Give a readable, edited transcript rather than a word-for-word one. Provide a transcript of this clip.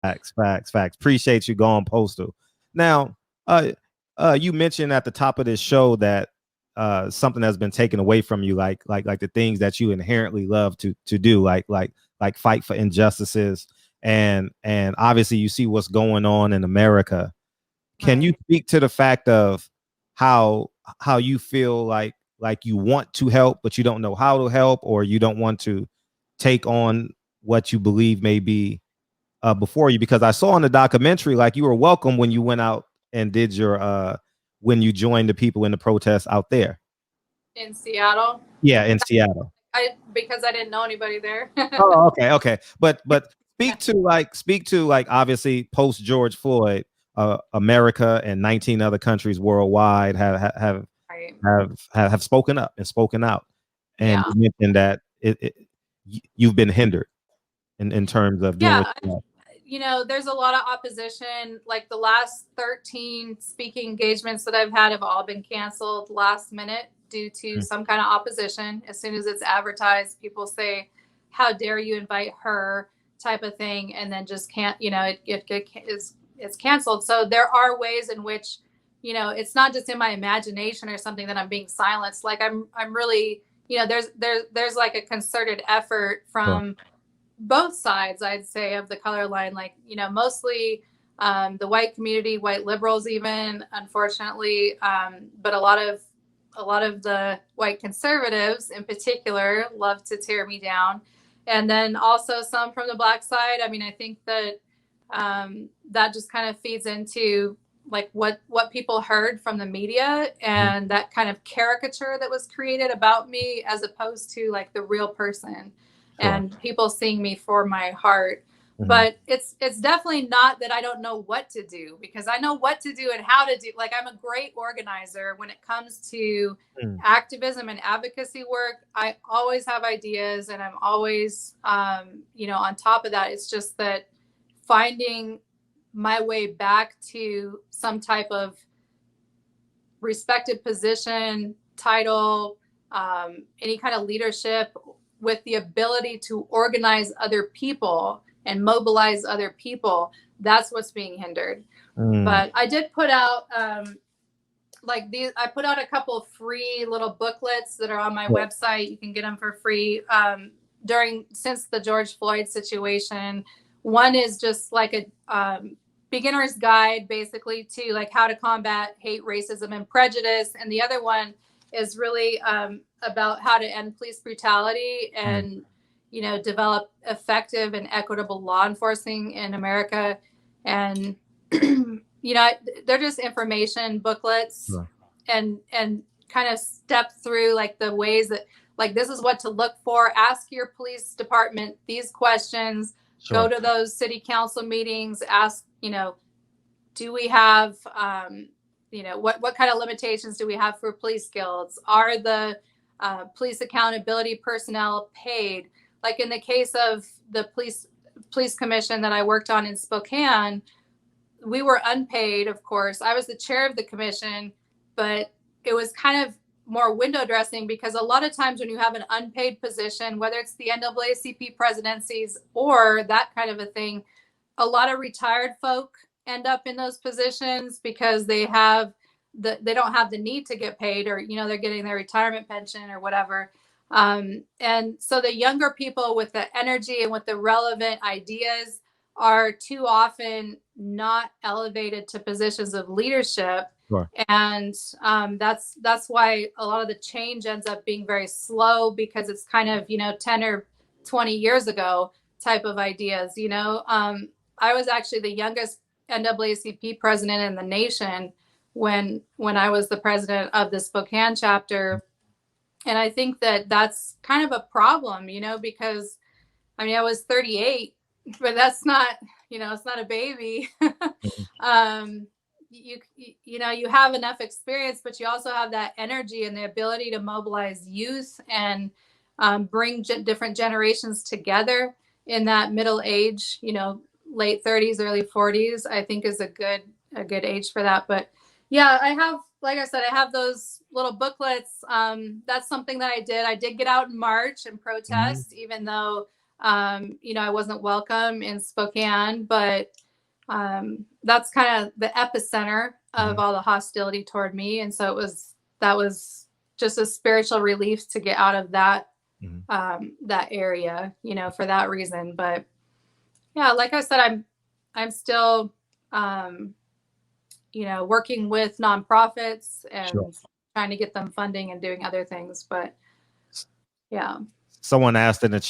Facts. Appreciate you going postal. Now, you mentioned at the top of this show that something has been taken away from you, like the things that you inherently love to do, like fight for injustices, and obviously you see what's going on in America. Can you Right. speak to the fact of how how you feel like you want to help, but you don't know how to help, or you don't want to take on what you believe may be before you? Because I saw in the documentary, like you were welcome when you went out and did your when you joined the people in the protests out there. In Seattle. Yeah, in Seattle. I because I didn't know anybody there. Oh, okay. But speak to like obviously post George Floyd, America and 19 other countries worldwide Right. have spoken up and spoken out, and Yeah. you mentioned that you've been hindered in terms of doing what Yeah. you want. There's a lot of opposition. Like the last 13 speaking engagements that I've had have all been canceled last minute due to some kind of opposition. As soon as it's advertised, people say, "How dare you invite her?" type of thing, and then just can't. It's canceled. So there are ways in which, it's not just in my imagination or something that I'm being silenced. Like I'm really, there's like a concerted effort Sure. from both sides, I'd say, of the color line. Like, mostly the white community, white liberals, even, unfortunately, but a lot of the white conservatives, in particular, love to tear me down, and then also some from the black side. I mean, I think that that just kind of feeds into like what people heard from the media Mhm. and that kind of caricature that was created about me, as opposed to like the real person Sure. and people seeing me for my heart. Mhm. But it's definitely not that I don't know what to do, because I know what to do and how to do. Like, I'm a great organizer when it comes to Mm. activism and advocacy work. I always have ideas, and I'm always on top of that. It's just that finding my way back to some type of respected position, title, any kind of leadership with the ability to organize other people and mobilize other people, that's what's being hindered. Mm. But I did put out I put out a couple of free little booklets that are on my Sure. website. You can get them for free. Since the George Floyd situation, one is just like a beginner's guide, basically, to like how to combat hate, racism, and prejudice, and the other one is really about how to end police brutality Mm. and develop effective and equitable law enforcement in America. And they're just information booklets, Sure. and kind of step through like the ways that, like, this is what to look for. Ask your police department these questions. Go Sure. to those city council meetings. Ask, do we have, what kind of limitations do we have for police guilds? Are the police accountability personnel paid? Like in the case of the police commission that I worked on in Spokane, we were unpaid, of course. I was the chair of the commission, but it was kind of more window dressing, because a lot of times when you have an unpaid position, whether it's the NAACP presidencies or that kind of a thing, a lot of retired folk end up in those positions because they don't have the need to get paid, or they're getting their retirement pension or whatever. And so the younger people with the energy and with the relevant ideas are too often not elevated to positions of leadership. Sure. And that's why a lot of the change ends up being very slow, because it's kind of 10 or 20 years ago type of ideas. I was actually the youngest NAACP president in the nation when I was the president of the Spokane chapter. And I think that that's kind of a problem, because I mean, I was 38, but that's not, it's not a baby. Mhm. um, you have enough experience, but you also have that energy and the ability to mobilize youth and bring different generations together in that middle age, late 30s, early 40s, I think is a good age for that. But yeah, like I said, I have those little booklets. That's something that I did. I did get out in March and Mhm. protest, even though I wasn't welcome in Spokane, but that's kind of the epicenter of all the hostility toward me. And so that was just a spiritual relief to get out of that, that area, for that reason. But yeah, like I said, I'm still, working with nonprofits and trying to get them funding and doing other things. But yeah. Someone asked in the